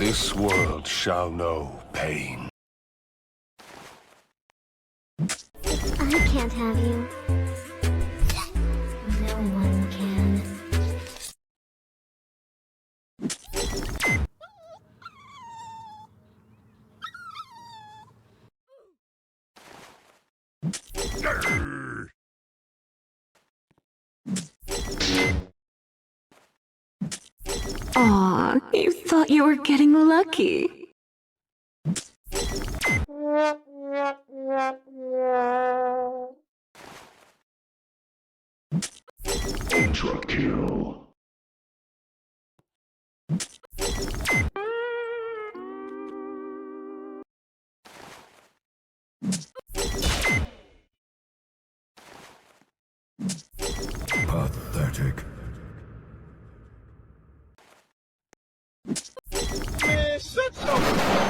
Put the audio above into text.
This world shall know pain. I can't have you. No one can. Aw, you thought you were getting lucky. Ultrakill. Pathetic. Man, shut your